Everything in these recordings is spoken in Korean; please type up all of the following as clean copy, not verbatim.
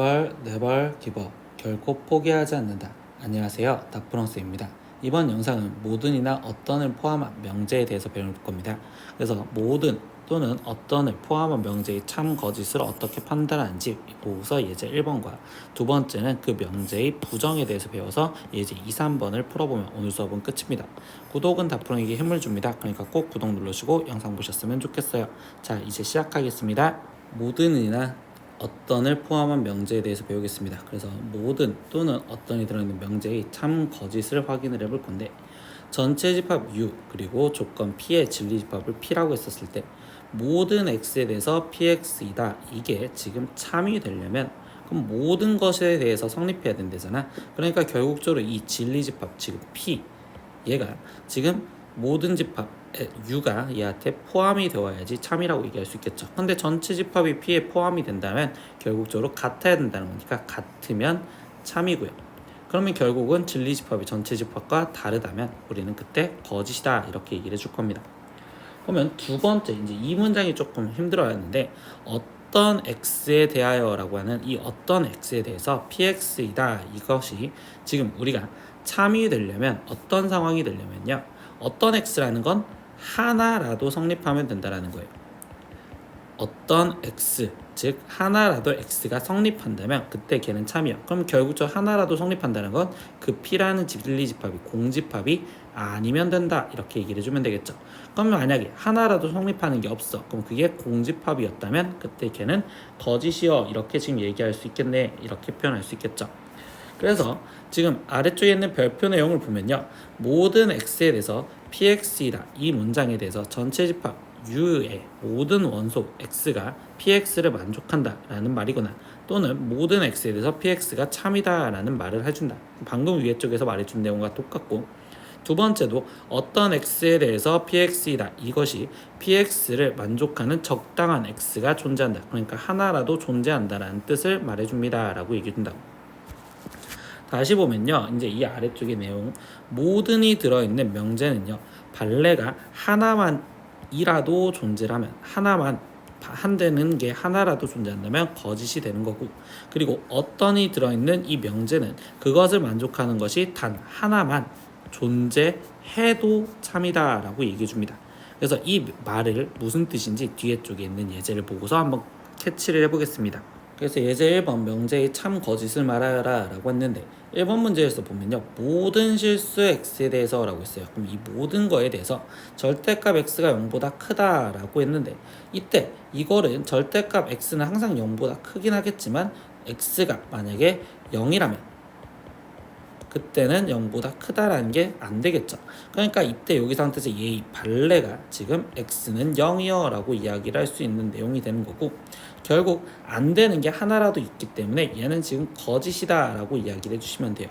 네발 기버 결코 포기하지 않는다. 안녕하세요, 다프랑스입니다. 이번 영상은 모든이나 어떤을 포함한 명제에 대해서 배울 겁니다. 그래서 모든 또는 어떤을 포함한 명제의 참 거짓을 어떻게 판단하는지 보고서 예제 1번과 두 번째는 그 명제의 부정에 대해서 배워서 예제 2, 3번을 풀어보면 오늘 수업은 끝입니다. 구독은 다프랑에게 힘을 줍니다. 그러니까 꼭 구독 누르시고 영상 보셨으면 좋겠어요. 자, 이제 시작하겠습니다. 모든이나 어떤을 포함한 명제에 대해서 배우겠습니다. 그래서 모든 또는 어떤이 들어있는 명제의 참 거짓을 확인을 해볼 건데, 전체 집합 U 그리고 조건 P의 진리 집합을 P라고 했었을 때 모든 X에 대해서 PX이다, 이게 지금 참이 되려면 그럼 모든 것에 대해서 성립해야 된다잖아. 그러니까 결국적으로 이 진리 집합 지금 P, 얘가 지금 모든 집합 U가 얘한테 포함이 되어야지 참이라고 얘기할 수 있겠죠. 근데 전체 집합이 P에 포함이 된다면 결국적으로 같아야 된다는 거니까 같으면 참이고요. 그러면 결국은 진리 집합이 전체 집합과 다르다면 우리는 그때 거짓이다, 이렇게 얘기를 해줄 겁니다. 그러면 두 번째, 이제 이 문장이 조금 힘들어하는데, 어떤 X에 대하여 라고 하는 이 어떤 X에 대해서 PX이다, 이것이 지금 우리가 참이 되려면 어떤 상황이 되려면요, 어떤 X라는 건 하나라도 성립하면 된다라는 거예요. 어떤 X, 즉 하나라도 X가 성립한다면 그때 걔는 참이야. 그럼 결국적으로 하나라도 성립한다는 건 그 P라는 진리 집합이 공집합이 아니면 된다, 이렇게 얘기를 해주면 되겠죠. 그럼 만약에 하나라도 성립하는 게 없어, 그럼 그게 공집합이었다면 그때 걔는 거짓이여, 이렇게 지금 얘기할 수 있겠네, 이렇게 표현할 수 있겠죠. 그래서 지금 아래쪽에 있는 별표 내용을 보면요, 모든 X에 대해서 PX이다, 이 문장에 대해서 전체 집합 U의 모든 원소 X가 PX를 만족한다 라는 말이거나, 또는 모든 X에 대해서 PX가 참이다 라는 말을 해준다. 방금 위에 쪽에서 말해준 내용과 똑같고, 두 번째도 어떤 X에 대해서 PX이다, 이것이 PX를 만족하는 적당한 X가 존재한다, 그러니까 하나라도 존재한다라는 뜻을 말해줍니다 라고 얘기해준다. 다시 보면요, 이제 이 아래쪽의 내용, 모든이 들어있는 명제는요, 발레가 하나만이라도 존재하면, 하나만 한되는 게 하나라도 존재한다면 거짓이 되는 거고, 그리고 어떤이 들어있는 이 명제는 그것을 만족하는 것이 단 하나만 존재해도 참이다 라고 얘기해 줍니다. 그래서 이 말을 무슨 뜻인지 뒤에 쪽에 있는 예제를 보고서 한번 캐치를 해보겠습니다. 그래서 예제 1번 명제의 참 거짓을 말하여라 라고 했는데, 1번 문제에서 보면요, 모든 실수 X에 대해서 라고 했어요. 그럼 이 모든 거에 대해서 절대값 X가 0보다 크다 라고 했는데, 이때 이거는 절대값 X는 항상 0보다 크긴 하겠지만 X가 만약에 0이라면 그때는 0보다 크다라는 게 안 되겠죠. 그러니까 이때 여기 상태에서 얘 발레가 지금 X는 0이요 라고 이야기를 할 수 있는 내용이 되는 거고, 결국 안 되는 게 하나라도 있기 때문에 얘는 지금 거짓이다 라고 이야기를 해주시면 돼요.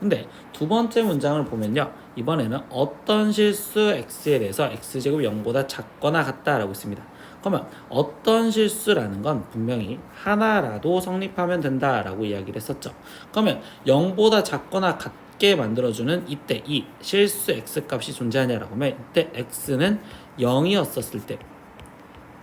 근데 두 번째 문장을 보면요, 이번에는 어떤 실수 X에 대해서 X제곱 0보다 작거나 같다라고 있습니다. 그러면 어떤 실수라는 건 분명히 하나라도 성립하면 된다라고 이야기를 했었죠. 그러면 0보다 작거나 같게 만들어주는 이때 이 실수 X 값이 존재하냐라고 하면, 이때 X는 0이었었을 때,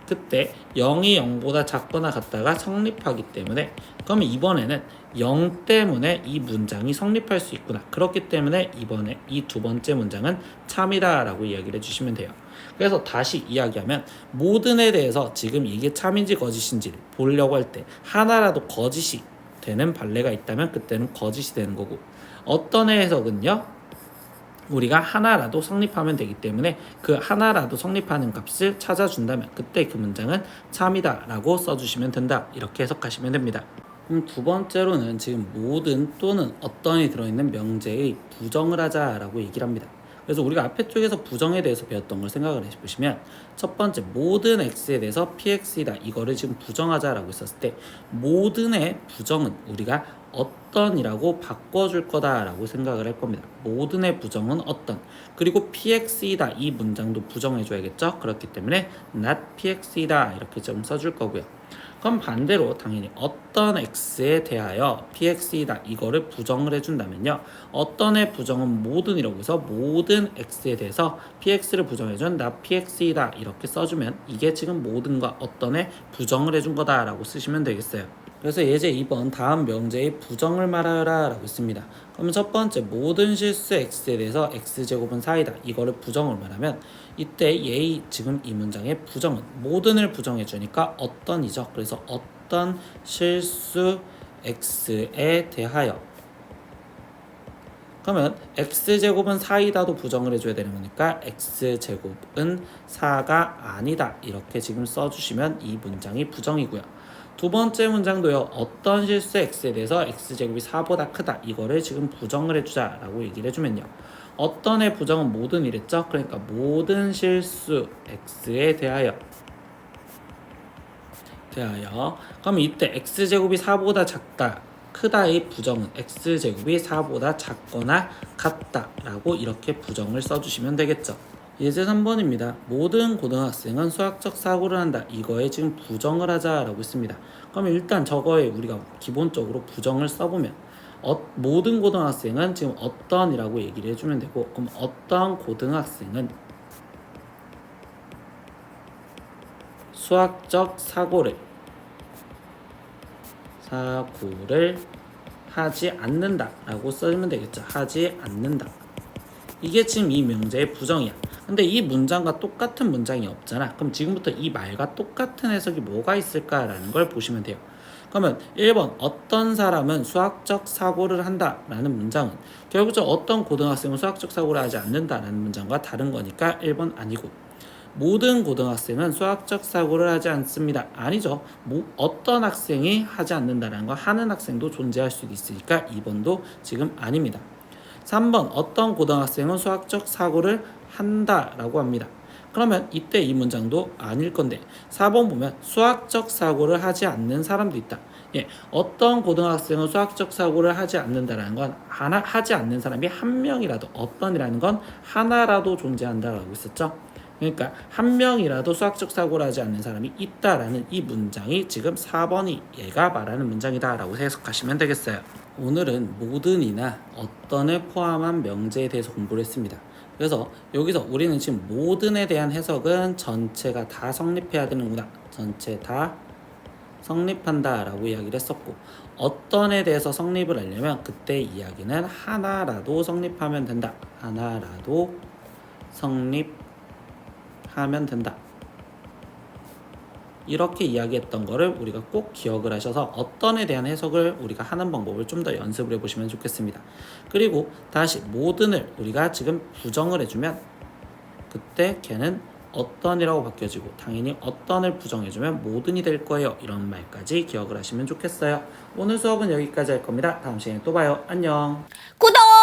그때 0이 0보다 작거나 같다가 성립하기 때문에, 그러면 이번에는 0 때문에 이 문장이 성립할 수 있구나, 그렇기 때문에 이번에 이 두 번째 문장은 참이다 라고 이야기를 해주시면 돼요. 그래서 다시 이야기하면, 모든에 대해서 지금 이게 참인지 거짓인지를 보려고 할 때 하나라도 거짓이 되는 발레가 있다면 그때는 거짓이 되는 거고, 어떤 해석은요, 우리가 하나라도 성립하면 되기 때문에 그 하나라도 성립하는 값을 찾아준다면 그때 그 문장은 참이다 라고 써주시면 된다, 이렇게 해석하시면 됩니다. 그럼 두 번째로는 지금 모든 또는 어떤이 들어있는 명제의 부정을 하자 라고 얘기를 합니다. 그래서 우리가 앞에 쪽에서 부정에 대해서 배웠던 걸 생각을 해보시면, 첫 번째 모든 X에 대해서 PX이다, 이거를 지금 부정하자라고 했었을 때 모든의 부정은 우리가 어떤이라고 바꿔줄 거다라고 생각을 할 겁니다. 모든의 부정은 어떤, 그리고 PX이다, 이 문장도 부정해줘야겠죠. 그렇기 때문에 not PX이다 이렇게 좀 써줄 거고요. 그럼 반대로 당연히 어떤 X에 대하여 PX이다, 이거를 부정을 해준다면요, 어떤의 부정은 모든이라고 해서 모든 X에 대해서 PX를 부정해준 not PX이다 이렇게 써주면 이게 지금 모든과 어떤의 부정을 해준 거다라고 쓰시면 되겠어요. 그래서 예제 2번 다음 명제의 부정을 말하여라 라고 있습니다. 그러면 첫 번째 모든 실수 x에 대해서 x제곱은 4이다. 이거를 부정을 말하면 이때 지금 이 문장의 부정은 모든을 부정해 주니까 어떤이죠. 그래서 어떤 실수 x에 대하여 그러면 x제곱은 4이다도 부정을 해줘야 되는 거니까 x제곱은 4가 아니다. 이렇게 지금 써주시면 이 문장이 부정이고요. 두 번째 문장도요. 어떤 실수 x에 대해서 x제곱이 4보다 크다. 이거를 지금 부정을 해주자라고 얘기를 해주면요. 어떤의 부정은 모든 이랬죠? 그러니까 모든 실수 x에 대하여 그럼 이때 x제곱이 4보다 작다. 크다의 부정은 x제곱이 4보다 작거나 같다라고 이렇게 부정을 써주시면 되겠죠. 예제 3번입니다. 모든 고등학생은 수학적 사고를 한다. 이거에 지금 부정을 하자라고 했습니다. 그러면 일단 저거에 우리가 기본적으로 부정을 써보면 모든 고등학생은 지금 어떤이라고 얘기를 해주면 되고 그럼 어떤 고등학생은 수학적 사고를 하지 않는다 라고 써주면 되겠죠. 하지 않는다. 이게 지금 이 명제의 부정이야. 근데 이 문장과 똑같은 문장이 없잖아. 그럼 지금부터 이 말과 똑같은 해석이 뭐가 있을까라는 걸 보시면 돼요. 그러면 1번 어떤 사람은 수학적 사고를 한다 라는 문장은 결국적으로 어떤 고등학생은 수학적 사고를 하지 않는다 라는 문장과 다른 거니까 1번 아니고 모든 고등학생은 수학적 사고를 하지 않습니다. 아니죠. 어떤 학생이 하지 않는다라는 거 하는 학생도 존재할 수도 있으니까 2번도 지금 아닙니다. 3번 어떤 고등학생은 수학적 사고를 한다라고 합니다. 그러면 이때 이 문장도 아닐 건데 4번 보면 수학적 사고를 하지 않는 사람도 있다. 어떤 고등학생은 수학적 사고를 하지 않는다라는 건 하지 않는 사람이 한 명이라도 어떤이라는 건 하나라도 존재한다라고 있었죠. 그러니까 한 명이라도 수학적 사고를 하지 않는 사람이 있다라는 이 문장이 지금 4번이 얘가 말하는 문장이다 라고 해석하시면 되겠어요. 오늘은 모든이나 어떤을 포함한 명제에 대해서 공부를 했습니다. 그래서 여기서 우리는 지금 모든에 대한 해석은 전체가 다 성립해야 되는구나. 전체 다 성립한다 라고 이야기를 했었고 어떤에 대해서 성립을 하려면 그때 이야기는 하나라도 성립하면 된다. 하나라도 성립하면 된다. 이렇게 이야기했던 거를 우리가 꼭 기억을 하셔서 어떤에 대한 해석을 우리가 하는 방법을 좀 더 연습을 해보시면 좋겠습니다. 그리고 다시 모든을 우리가 지금 부정을 해주면 그때 걔는 어떤이라고 바뀌어지고 당연히 어떤을 부정해주면 모든이 될 거예요. 이런 말까지 기억을 하시면 좋겠어요. 오늘 수업은 여기까지 할 겁니다. 다음 시간에 또 봐요. 안녕. 구독!